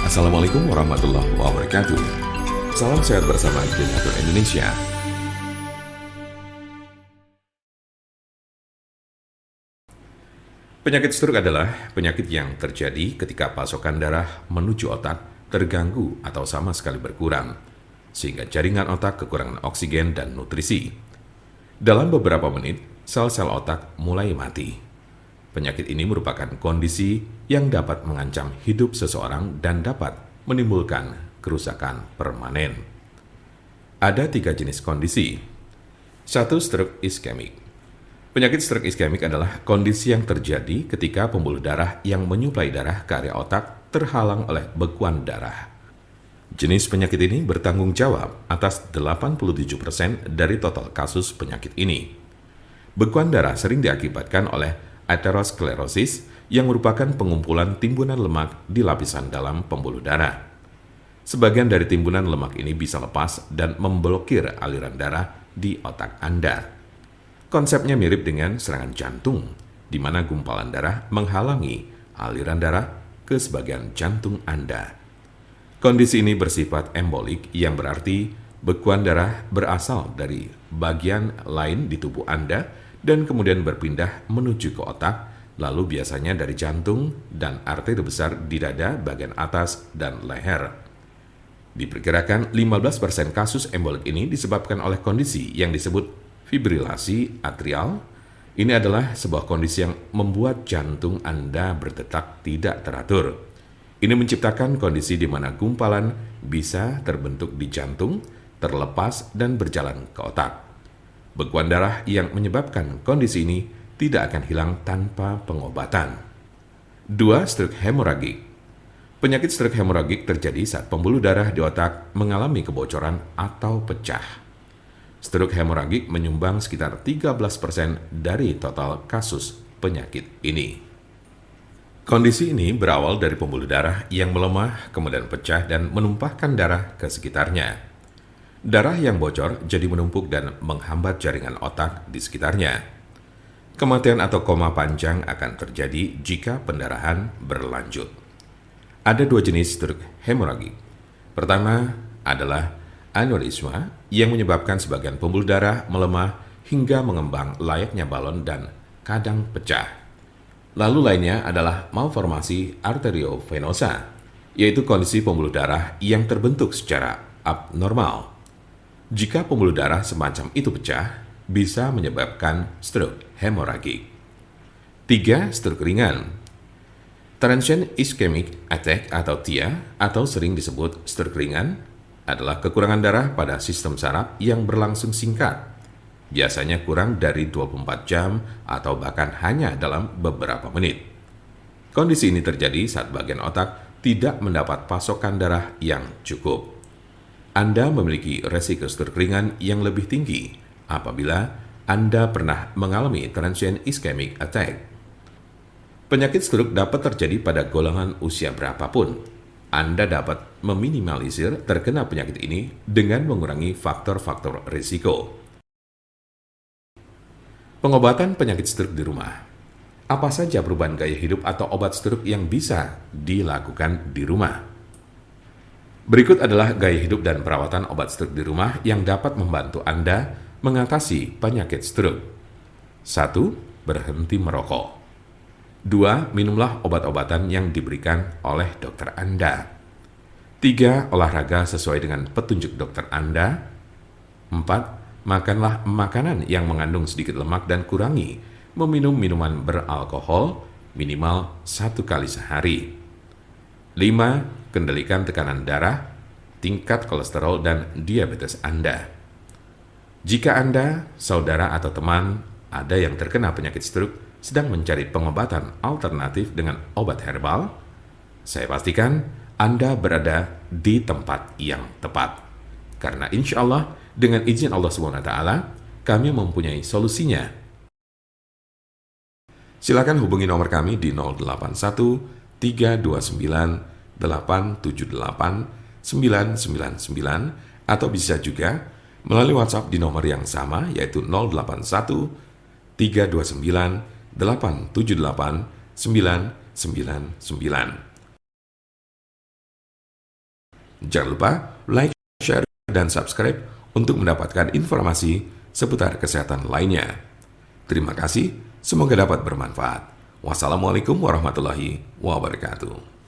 Assalamualaikum warahmatullahi wabarakatuh. Salam sehat bersama Generator Indonesia. Penyakit stroke adalah penyakit yang terjadi ketika pasokan darah menuju otak terganggu atau sama sekali berkurang, sehingga jaringan otak kekurangan oksigen dan nutrisi. Dalam beberapa menit, sel-sel otak mulai mati. Penyakit ini merupakan kondisi yang dapat mengancam hidup seseorang dan dapat menimbulkan kerusakan permanen. Ada 3 jenis kondisi. 1. Stroke iskemik. Penyakit stroke iskemik adalah kondisi yang terjadi ketika pembuluh darah yang menyuplai darah ke area otak terhalang oleh bekuan darah. Jenis penyakit ini bertanggung jawab atas 87% dari total kasus penyakit ini. Bekuan darah sering diakibatkan oleh aterosklerosis yang merupakan pengumpulan timbunan lemak di lapisan dalam pembuluh darah. Sebagian dari timbunan lemak ini bisa lepas dan memblokir aliran darah di otak Anda. Konsepnya mirip dengan serangan jantung, di mana gumpalan darah menghalangi aliran darah ke sebagian jantung Anda. Kondisi ini bersifat embolik, yang berarti bekuan darah berasal dari bagian lain di tubuh Anda dan kemudian berpindah menuju ke otak, lalu biasanya dari jantung dan arteri besar di dada bagian atas dan leher. Diperkirakan 15% kasus embolik ini disebabkan oleh kondisi yang disebut fibrilasi atrial. Ini adalah sebuah kondisi yang membuat jantung Anda berdetak tidak teratur. Ini menciptakan kondisi di mana gumpalan bisa terbentuk di jantung, terlepas dan berjalan ke otak. Bekuan darah yang menyebabkan kondisi ini tidak akan hilang tanpa pengobatan. 2. Stroke hemoragik. Penyakit stroke hemoragik terjadi saat pembuluh darah di otak mengalami kebocoran atau pecah. Stroke hemoragik menyumbang sekitar 13% dari total kasus penyakit ini. Kondisi ini berawal dari pembuluh darah yang melemah, kemudian pecah dan menumpahkan darah ke sekitarnya. Darah yang bocor jadi menumpuk dan menghambat jaringan otak di sekitarnya. Kematian atau koma panjang akan terjadi jika pendarahan berlanjut. Ada 2 jenis stroke hemoragik. Pertama adalah aneurisma yang menyebabkan sebagian pembuluh darah melemah hingga mengembang layaknya balon dan kadang pecah. Lalu lainnya adalah malformasi arteriovenosa, yaitu kondisi pembuluh darah yang terbentuk secara abnormal. Jika pembuluh darah semacam itu pecah, bisa menyebabkan stroke hemoragik. 3. Stroke ringan. Transient ischemic attack atau TIA, atau sering disebut stroke ringan, adalah kekurangan darah pada sistem saraf yang berlangsung singkat, biasanya kurang dari 24 jam atau bahkan hanya dalam beberapa menit. Kondisi ini terjadi saat bagian otak tidak mendapat pasokan darah yang cukup. Anda memiliki resiko stroke ringan yang lebih tinggi apabila Anda pernah mengalami transient ischemic attack. Penyakit stroke dapat terjadi pada golongan usia berapapun. Anda dapat meminimalisir terkena penyakit ini dengan mengurangi faktor-faktor risiko. Pengobatan penyakit stroke di rumah. Apa saja perubahan gaya hidup atau obat stroke yang bisa dilakukan di rumah? Berikut adalah gaya hidup dan perawatan obat stroke di rumah yang dapat membantu Anda mengatasi penyakit stroke. 1. Berhenti merokok. 2. Minumlah obat-obatan yang diberikan oleh dokter Anda. 3. Olahraga sesuai dengan petunjuk dokter Anda. 4. Makanlah makanan yang mengandung sedikit lemak dan kurangi meminum minuman beralkohol minimal 1 kali sehari. 5. Kendalikan tekanan darah, tingkat kolesterol, dan diabetes Anda. Jika Anda, saudara, atau teman ada yang terkena penyakit stroke sedang mencari pengobatan alternatif dengan obat herbal, saya pastikan Anda berada di tempat yang tepat. Karena insya Allah, dengan izin Allah SWT, kami mempunyai solusinya. Silakan hubungi nomor kami di 081 329 878 999 atau bisa juga melalui WhatsApp di nomor yang sama, yaitu 081 329 878 999. Jangan lupa like, share, dan subscribe untuk mendapatkan informasi seputar kesehatan lainnya. Terima kasih, semoga dapat bermanfaat. Wassalamualaikum warahmatullahi wabarakatuh.